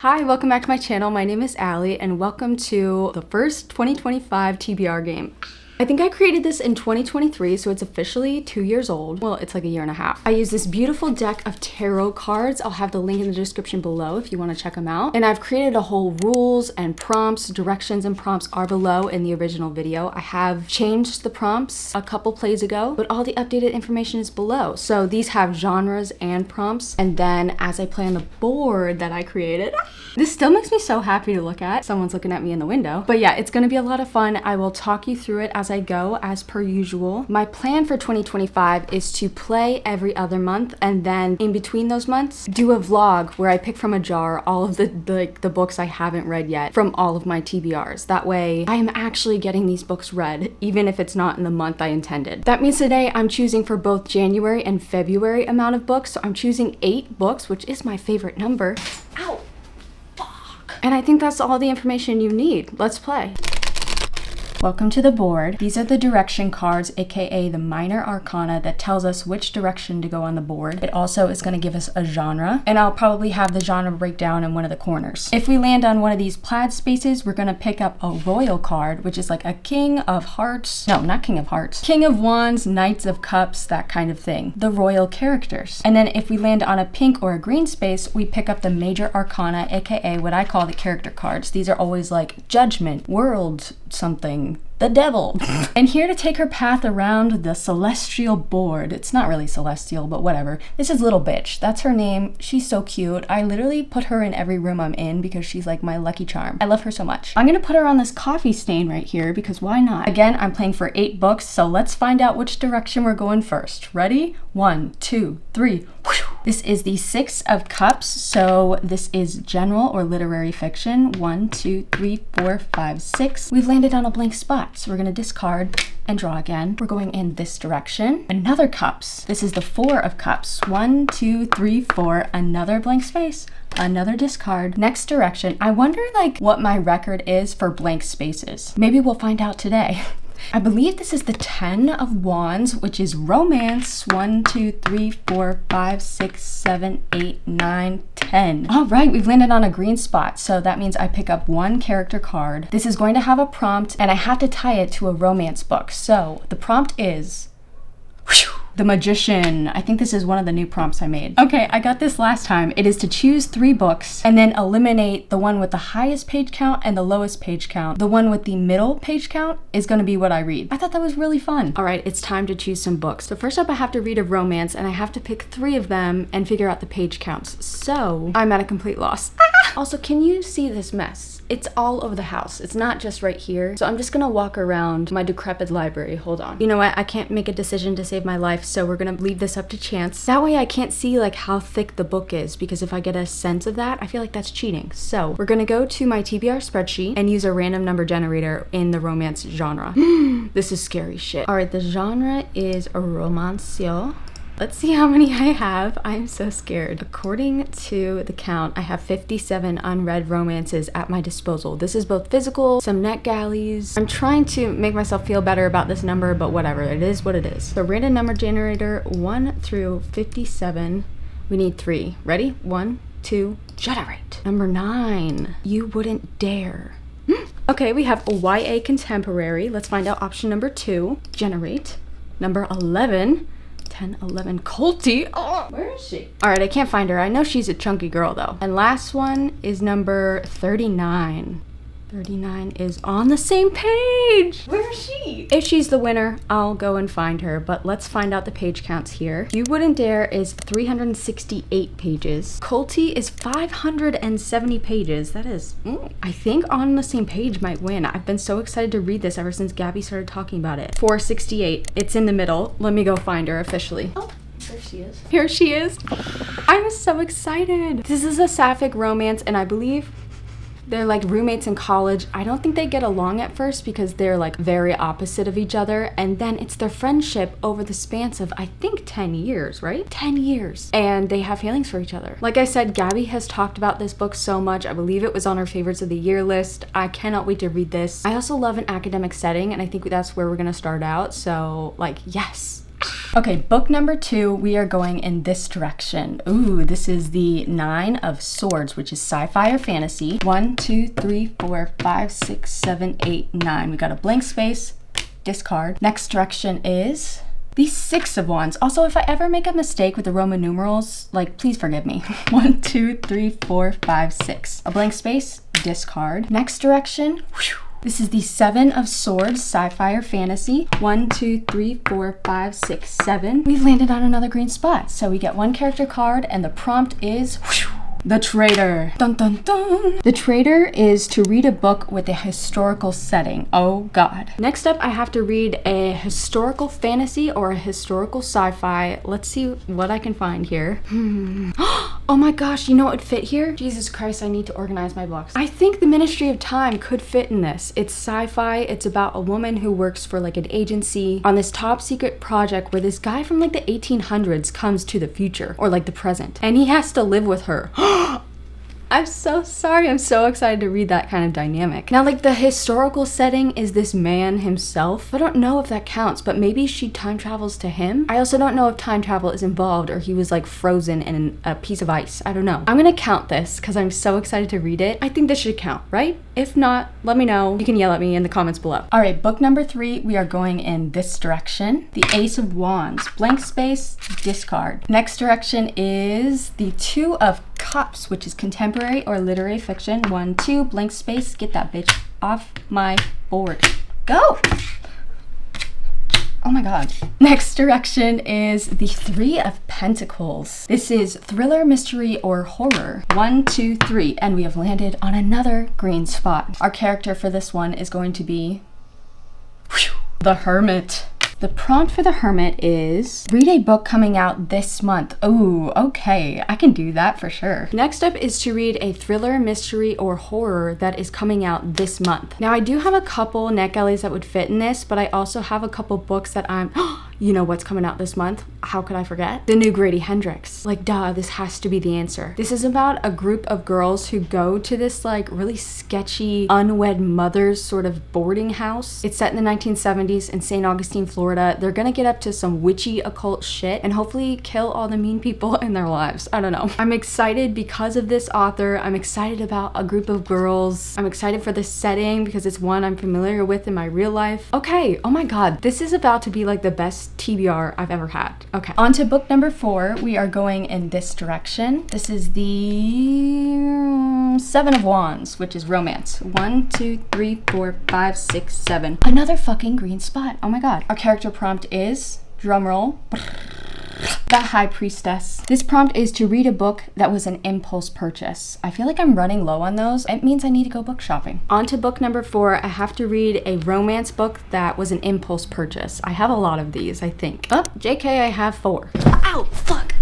Hi, welcome back to my channel. My name is Allie and welcome to the first 2025 TBR game. I think I created this in 2023, so it's officially 2 years old. Well, it's like a year and a half. I use this beautiful deck of tarot cards. I'll have the link in the description below if you want to check them out. And I've created a whole rules and prompts. Directions and prompts are below in the original video. I have changed the prompts a couple plays ago, but all the updated information is below. So these have genres and prompts. And then as I play on the board that I created, this still makes me so happy to look at. Someone's looking at me in the window. But yeah, it's gonna be a lot of fun. I will talk you through it as I go, as per usual. My plan for 2025 is to play every other month, and then in between those months, do a vlog where I pick from a jar all of the books I haven't read yet from all of my TBRs. That way, I am actually getting these books read, even if it's not in the month I intended. That means today I'm choosing for both January and February amount of books. So I'm choosing 8 books, which is my favorite number. Ow! And I think that's all the information you need. Let's play. Welcome to the board. These are the direction cards, aka the minor arcana that tells us which direction to go on the board. It also is going to give us a genre, and I'll probably have the genre breakdown in one of the corners. If we land on one of these plaid spaces, we're going to pick up a royal card, which is like a king of hearts. No, not king of hearts. King of wands, knights of cups, that kind of thing. The royal characters. And then if we land on a pink or a green space, we pick up the major arcana, aka what I call the character cards. These are always like judgment, world, something, the devil. And here to take her path around the celestial board. It's not really celestial, but whatever. This is Little Bitch. That's her name. She's so cute. I literally put her in every room I'm in because she's like my lucky charm. I love her so much. I'm gonna put her on this coffee stain right here because why not? Again, I'm playing for 8 books, so let's find out which direction we're going first. Ready? 1, 2, 3. This is the 6 of Cups, so this is general or literary fiction. 1, 2, 3, 4, 5, 6. We've landed on a blank spot, so we're gonna discard and draw again. We're going in this direction. Another Cups. This is the 4 of Cups. 1, 2, 3, 4. Another blank space. Another discard. Next direction. I wonder like what my record is for blank spaces. Maybe we'll find out today. I believe this is the 10 of Wands, which is romance. 1, 2, 3, 4, 5, 6, 7, 8, 9, 10. All right, we've landed on a green spot, so that means I pick up 1 character card. This is going to have a prompt, and I have to tie it to a romance book. So the prompt is The Magician. I think this is one of the new prompts I made. Okay, I got this last time. It is to choose 3 books and then eliminate the one with the highest page count and the lowest page count. The one with the middle page count is gonna be what I read. I thought that was really fun. All right, it's time to choose some books. So first up, I have to read a romance and I have to pick 3 of them and figure out the page counts. So I'm at a complete loss. Also, can you see this mess? It's all over the house. It's not just right here. So I'm just gonna walk around my decrepit library. Hold on. You know what? I can't make a decision to save my life, so we're gonna leave this up to chance. That way I can't see like how thick the book is, because if I get a sense of that, I feel like that's cheating. So we're gonna go to my TBR spreadsheet and use a random number generator in the romance genre. This is scary shit. All right, the genre is romancio. Let's see how many I have. I'm so scared. According to the count, I have 57 unread romances at my disposal. This is both physical, some NetGalleys. I'm trying to make myself feel better about this number, but whatever, it is what it is. So random number generator, 1 through 57. We need 3. Ready? 1, 2, generate. Number 9, You Wouldn't Dare. Okay, we have a YA contemporary. Let's find out option number 2, generate. Number 11, 10, 11, Colty. Oh, where is she? All right, I can't find her. I know she's a chunky girl though. And last one is number 39. 39 is on the same page. Where is she? If she's the winner, I'll go and find her, but let's find out the page counts here. You Wouldn't Dare is 368 pages. Colty is 570 pages. That is, I think On the Same Page might win. I've been so excited to read this ever since Gabby started talking about it. 468. It's in the middle. Let me go find her officially. Oh. There she is. Here she is. I'm so excited. This is a sapphic romance, and I believe they're like roommates in college. I don't think they get along at first because they're like very opposite of each other. And then it's their friendship over the span of, I think, 10 years, right? 10 years. And they have feelings for each other. Like I said, Gabby has talked about this book so much. I believe it was on her favorites of the year list. I cannot wait to read this. I also love an academic setting, and I think that's where we're gonna start out. So like, yes. Okay, book number 2, we are going in this direction. Ooh, this is the 9 of Swords, which is sci-fi or fantasy. 1, 2, 3, 4, 5, 6, 7, 8, 9. We got a blank space, discard. Next direction is the 6 of Wands. Also, if I ever make a mistake with the Roman numerals, like, please forgive me. 1, 2, 3, 4, 5, 6. A blank space, discard. Next direction, whew. This is the 7 of Swords, sci-fi or fantasy. 1, 2, 3, 4, 5, 6, 7. We've landed on another green spot. So we get 1 character card, and the prompt is whew, The Traitor. Dun dun dun. The Traitor is to read a book with a historical setting. Oh God. Next up, I have to read a historical fantasy or a historical sci-fi. Let's see what I can find here. Oh my gosh, you know what would fit here? Jesus Christ, I need to organize my books. I think the Ministry of Time could fit in this. It's sci-fi. It's about a woman who works for like an agency on this top secret project where this guy from like the 1800s comes to the future or like the present, and he has to live with her. I'm so sorry. I'm so excited to read that kind of dynamic. Now, like, the historical setting is this man himself. I don't know if that counts, but maybe she time travels to him. I also don't know if time travel is involved or he was like frozen in a piece of ice. I don't know. I'm gonna count this because I'm so excited to read it. I think this should count, right? If not, let me know. You can yell at me in the comments below. All right, book number 3, we are going in this direction. The Ace of Wands, blank space, discard. Next direction is the 2 of Cups, which is contemporary or literary fiction. 1, 2, blank space, get that bitch off my board. Go! Oh my God. Next direction is the 3 of Pentacles. This is thriller, mystery, or horror. 1, 2, 3, and we have landed on another green spot. Our character for this one is going to be the Hermit. The prompt for the Hermit is read a book coming out this month. Oh, okay. I can do that for sure. Next up is to read a thriller, mystery, or horror that is coming out this month. Now, I do have a couple NetGalleys that would fit in this, but I also have a couple books that I'm you know what's coming out this month? How could I forget? The new Grady Hendrix. Like, duh, this has to be the answer. This is about a group of girls who go to this like really sketchy unwed mothers sort of boarding house. It's set in the 1970s in St. Augustine, Florida. They're gonna get up to some witchy occult shit and hopefully kill all the mean people in their lives. I don't know. I'm excited because of this author. I'm excited about a group of girls. I'm excited for this setting because it's one I'm familiar with in my real life. Okay, oh my God. This is about to be like the best TBR I've ever had. Okay, on to book number 4. We are going in this direction. This is the 7 of Wands, which is romance. 1, 2, 3, 4, 5, 6, 7. Another fucking green spot. Oh my God. Our character prompt is, drumroll, the High Priestess. This prompt is to read a book that was an impulse purchase. I feel like I'm running low on those. It means I need to go book shopping. On to book number 4. I have to read a romance book that was an impulse purchase. I have a lot of these, I think. Oh, JK, I have 4. Ow, fuck.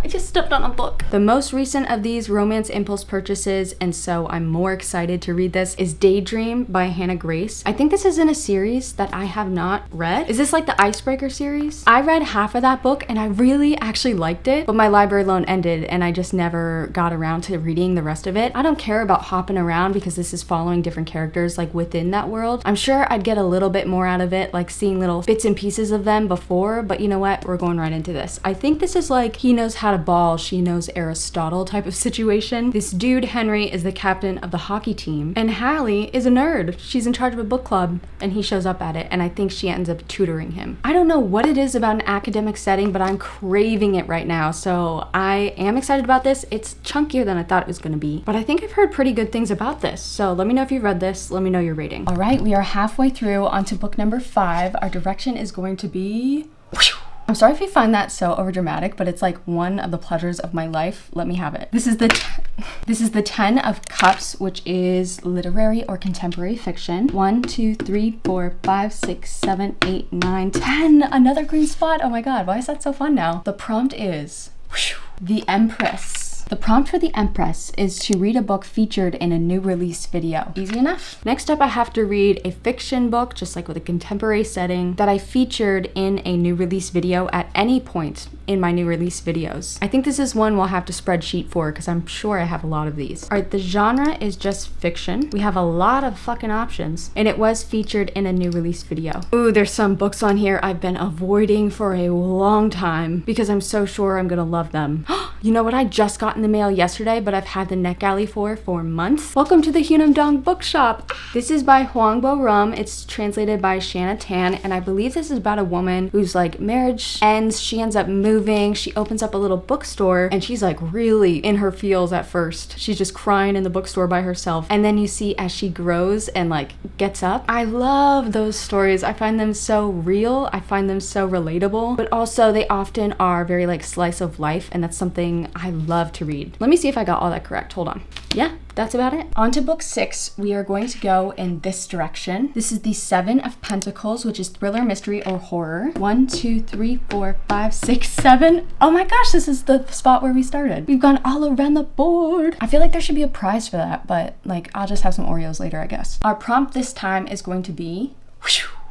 I just stepped on a book. The most recent of these romance impulse purchases, and so I'm more excited to read this, is Daydream by Hannah Grace. I think this is in a series that I have not read. Is this like the Icebreaker series? I read half of that book and I really actually liked it, but my library loan ended and I just never got around to reading the rest of it. I don't care about hopping around because this is following different characters like within that world. I'm sure I'd get a little bit more out of it, like seeing little bits and pieces of them before, but you know what? We're going right into this. I think this is like he knows how to ball, she knows Aristotle type of situation. This dude, Henry, is the captain of the hockey team, and Hallie is a nerd. She's in charge of a book club, and he shows up at it, and I think she ends up tutoring him. I don't know what it is about an academic setting, but I'm craving it right now, so I am excited about this. It's chunkier than I thought it was gonna be, but I think I've heard pretty good things about this, so let me know if you've read this. Let me know your rating. All right, we are halfway through onto book number 5. Our direction is going to be... I'm sorry if you find that so overdramatic, but it's like one of the pleasures of my life. Let me have it. This is the 10 of Cups, which is literary or contemporary fiction. 1, 2, 3, 4, 5, 6, 7, 8, 9, 10. Another green spot. Oh my God, why is that so fun now? The prompt is the Empress. The prompt for the Empress is to read a book featured in a new release video. Easy enough. Next up, I have to read a fiction book, just like with a contemporary setting, that I featured in a new release video at any point in my new release videos. I think this is one we'll have to spreadsheet for because I'm sure I have a lot of these. All right, the genre is just fiction. We have a lot of fucking options, and it was featured in a new release video. Ooh, there's some books on here I've been avoiding for a long time because I'm so sure I'm gonna love them. You know what I just got in the mail yesterday, but I've had the NetGalley for months? Welcome to the Hunam Dong Bookshop. This is by Huang Bo Rum. It's translated by Shanna Tan, and I believe this is about a woman whose like marriage ends, she ends up moving, she opens up a little bookstore, and she's like really in her feels at first. She's just crying in the bookstore by herself, and then you see as she grows and like gets up. I love those stories. I find them so real. I find them so relatable, but also they often are very like slice of life, and that's something I love to read. Let me see if I got all that correct. Hold on. Yeah, that's about it. On to book 6. We are going to go in this direction. This is the 7 of Pentacles, which is thriller, mystery, or horror. 1, 2, 3, 4, 5, 6, 7. Oh my gosh, this is the spot where we started. We've gone all around the board. I feel like there should be a prize for that, but like I'll just have some Oreos later, I guess. Our prompt this time is going to be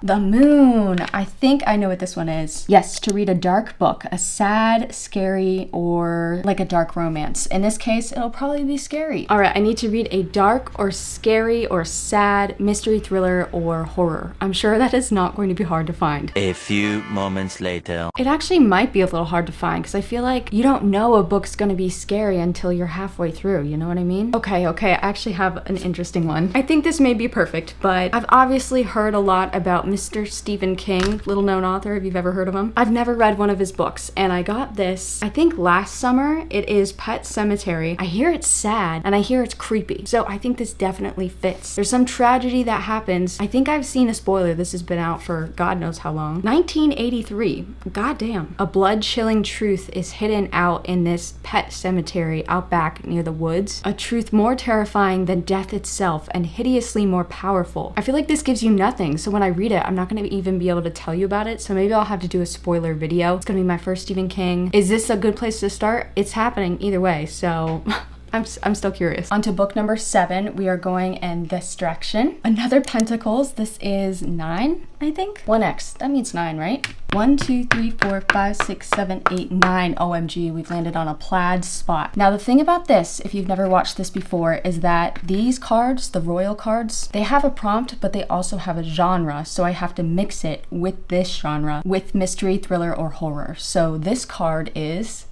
the moon. I think I know what this one is. Yes, to read a dark book, a sad, scary, or like a dark romance. In this case, it'll probably be scary. All right, I need to read a dark or scary or sad mystery thriller or horror. I'm sure that is not going to be hard to find. A few moments later. It actually might be a little hard to find because I feel like you don't know a book's gonna be scary until you're halfway through, you know what I mean? Okay, I actually have an interesting one. I think this may be perfect, but I've obviously heard a lot about Mr. Stephen King, little known author, if you've ever heard of him. I've never read one of his books, and I got this, I think last summer. It is Pet Sematary. I hear it's sad, and I hear it's creepy, so I think this definitely fits. There's some tragedy that happens. I think I've seen a spoiler. This has been out for God knows how long. 1983. Goddamn. A blood-chilling truth is hidden out in this pet cemetery out back near the woods. A truth more terrifying than death itself and hideously more powerful. I feel like this gives you nothing, so when I read it, I'm not gonna even be able to tell you about it, so maybe I'll have to do a spoiler video. It's gonna be my first Stephen King. Is this a good place to start? It's happening either way, so I'm still curious. On to book number 7. We are going in this direction. Another Pentacles. This is 9, I think. 1x. That means 9, right? 1, 2, 3, 4, 5, 6, 7, 8, 9. OMG, we've landed on a plaid spot. Now, the thing about this, if you've never watched this before, is that these cards, the royal cards, they have a prompt, but they also have a genre. So I have to mix it with this genre, with mystery, thriller, or horror. So this card is...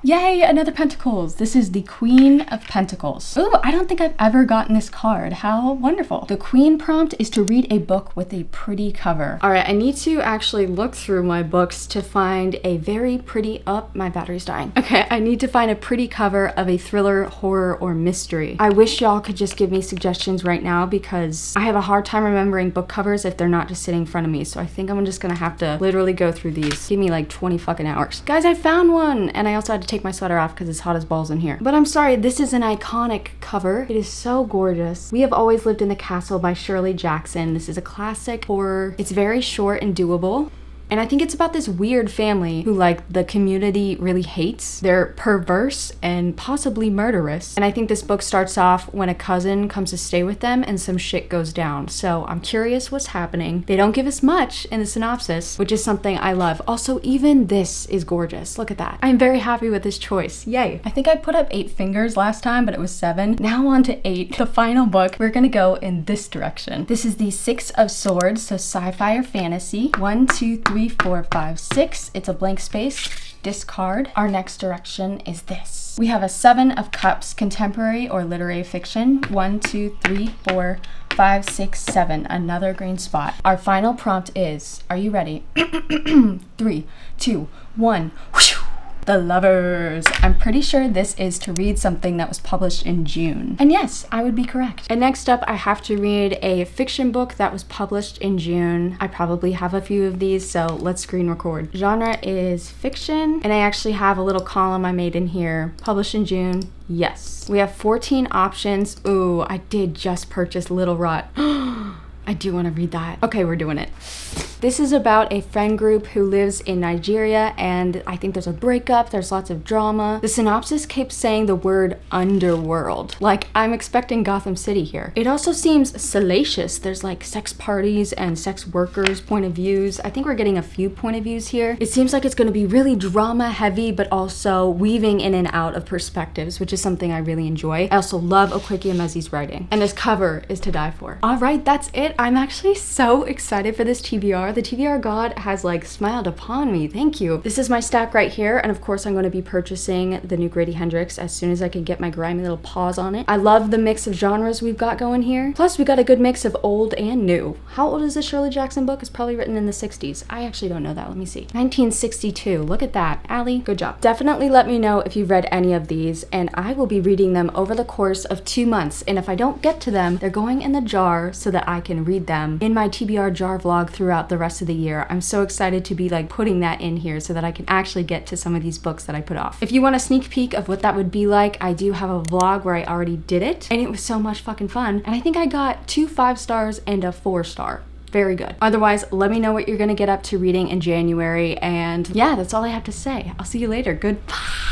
Yay, another Pentacles. This is the Queen of Pentacles. Ooh, I don't think I've ever gotten this card. How wonderful. The Queen prompt is to read a book with a pretty cover. All right, I need to actually look through my books to find a very pretty, my battery's dying. Okay, I need to find a pretty cover of a thriller, horror, or mystery. I wish y'all could just give me suggestions right now because I have a hard time remembering book covers if they're not just sitting in front of me. So I think I'm just gonna have to literally go through these. Give me like 20 fucking hours. Guys, I found one, and I also had to take my sweater off because it's hot as balls in here. But I'm sorry, this is an iconic cover. It is so gorgeous. We Have Always Lived in the Castle by Shirley Jackson. This is a classic horror. It's very short and doable. And I think it's about this weird family who like the community really hates. They're perverse and possibly murderous. And I think this book starts off when a cousin comes to stay with them and some shit goes down. So I'm curious what's happening. They don't give us much in the synopsis, which is something I love. Also, even this is gorgeous. Look at that. I'm very happy with this choice. Yay. I think I put up 8 fingers last time, but it was 7. Now on to 8. The final book. We're gonna go in this direction. This is the 6 of Swords, so sci-fi or fantasy. 1, 2, 3, 4, 5, 6. It's a blank space. Discard. Our next direction is this. We have a 7 of Cups, contemporary or literary fiction. 1, 2, 3, 4, 5, 6, 7. Another green spot. Our final prompt is, are you ready? 3, 2, 1. The Lovers. I'm pretty sure this is to read something that was published in June. And yes, I would be correct. And next up, I have to read a fiction book that was published in June. I probably have a few of these, so let's screen record. Genre is fiction, and I actually have a little column I made in here. Published in June. Yes. We have 14 options. Ooh, I did just purchase Little Rot. I do want to read that. Okay, we're doing it. This is about a friend group who lives in Nigeria, and I think there's a breakup, there's lots of drama. The synopsis keeps saying the word underworld. Like, I'm expecting Gotham City here. It also seems salacious. There's like sex parties and sex workers' point of views. I think we're getting a few point of views here. It seems like it's gonna be really drama heavy, but also weaving in and out of perspectives, which is something I really enjoy. I also love Okeke Emezi's writing, and this cover is to die for. All right, that's it. I'm actually so excited for this TBR. The TBR god has like smiled upon me. Thank you. This is my stack right here, and of course I'm going to be purchasing the new Grady Hendrix as soon as I can get my grimy little paws on it. I love the mix of genres we've got going here. Plus we got a good mix of old and new. How old is this Shirley Jackson book? It's probably written in the 60s. I actually don't know that. Let me see. 1962. Look at that. Allie, good job. Definitely let me know if you've read any of these, and I will be reading them over the course of 2 months. And if I don't get to them, they're going in the jar so that I can read them in my TBR jar vlog throughout the rest of the year. I'm so excited to be like putting that in here so that I can actually get to some of these books that I put off. If you want a sneak peek of what that would be like, I do have a vlog where I already did it, and it was so much fucking fun. And I think I got 2 5-stars and a 4-star. Very good. Otherwise, let me know what you're gonna get up to reading in January, and yeah, that's all I have to say. I'll see you later. Goodbye.